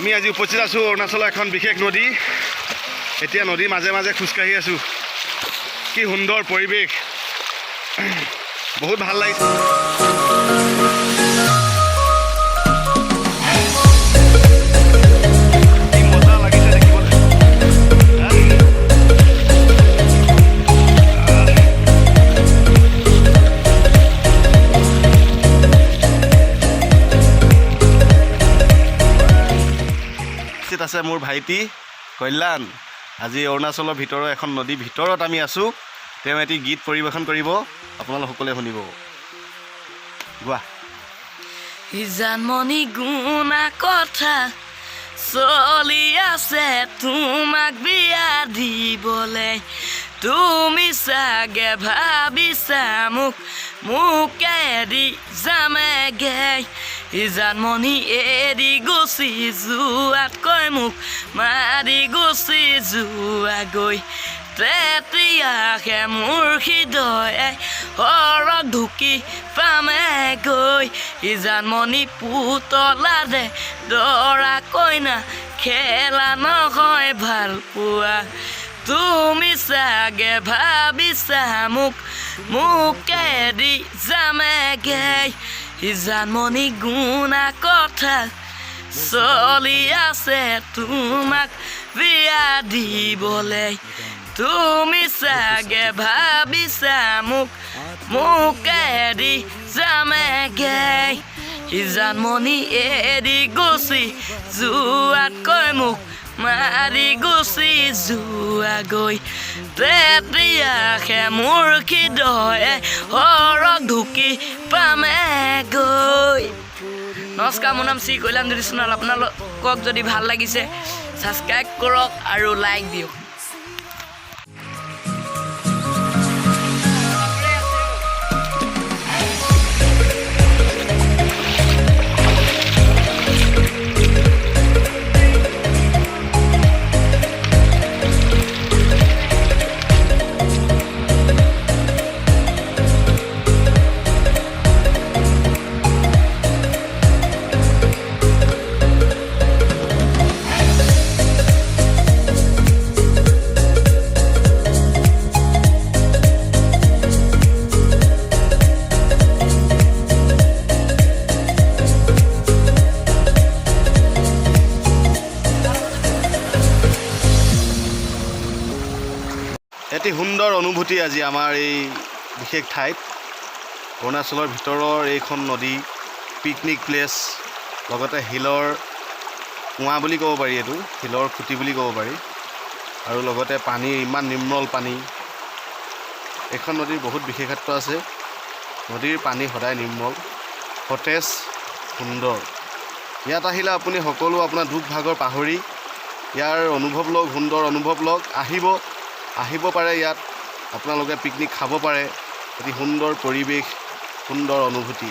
আমি আজি উপস্থিত আছোঁ অৰুণাচলৰ এখন বিশেষ নদী। এতিয়া নদীৰ মাজে মাজে খোজকাঢ়ি আছোঁ। কি সুন্দৰ পৰিৱেশ, বহুত ভাল লাগিছে। আছে মোৰ ভাইটি কল্যাণ। আজি অৰুণাচলৰ ভিতৰৰ এখন নদীৰ ভিতৰত আমি আছোঁ। তেওঁ এটি গীত পৰিৱেশন কৰিব, আপোনালোক সকলোৱে শুনিব। গোৱা। জানমণি গুণা কথা চলি আছে তোমাক বিয়া দিবলৈ, তুমি চাগে ভাবিছা মোকে দি যামেগে। জানমণি এৰি গুচি যোৱাতকৈ মোক মাৰি গুচি যোৱাগৈ, তেতিয়াহে মোৰ হৃদয়ে সৰগ ঢুকি পামেগৈ। জানমণি পুতলাৰে দৰা কইনা খেলা নহয় ভাল পোৱা, তুমি চাগে ভাবিছা মোকে দি যামেগে। জানমণি গুণা কথা চলি আছে তোমাক বিয়া দিবলৈ, তুমি চাগে ভাবিছা মোকে দি যামেগে। জানমণি এৰি গুচি যোৱাতকৈ মোক মাৰি গুচি যোৱাগৈ, তেতিয়াহে মোৰ হৃদয়ে সৰগ ঢুকি পামেগৈ। নমস্কাৰ, মোৰ নাম শ্ৰী কল্যাণ জ্যোতি সোণোৱাল। আপোনালোকক যদি ভাল লাগিছে ছাবস্ক্ৰাইব কৰক আৰু লাইক দিয়ক। এটি সুন্দৰ অনুভূতি আজি আমাৰ এই বিশেষ ঠাইত, অৰুণাচলৰ ভিতৰৰ এইখন নদী, পিকনিক প্লেচ, লগতে শিলৰ কুঁৱা বুলি ক'ব পাৰি, এইটো শিলৰ খুঁটি বুলি ক'ব পাৰি, আৰু লগতে পানী, ইমান নিৰ্মল পানী। এইখন নদীৰ বহুত বিশেষত্ব আছে। নদীৰ পানী সদায় নিৰ্মল, সতেজ, সুন্দৰ। ইয়াত আহিলে আপুনি সকলো আপোনাৰ দুখ ভাগৰ পাহৰি ইয়াৰ অনুভৱ লওক, সুন্দৰ অনুভৱ লওক। আহিব পাৰে ইয়াত, আপোনালোকে পিকনিক খাব পাৰে। এটি সুন্দৰ পৰিৱেশ, সুন্দৰ অনুভূতি।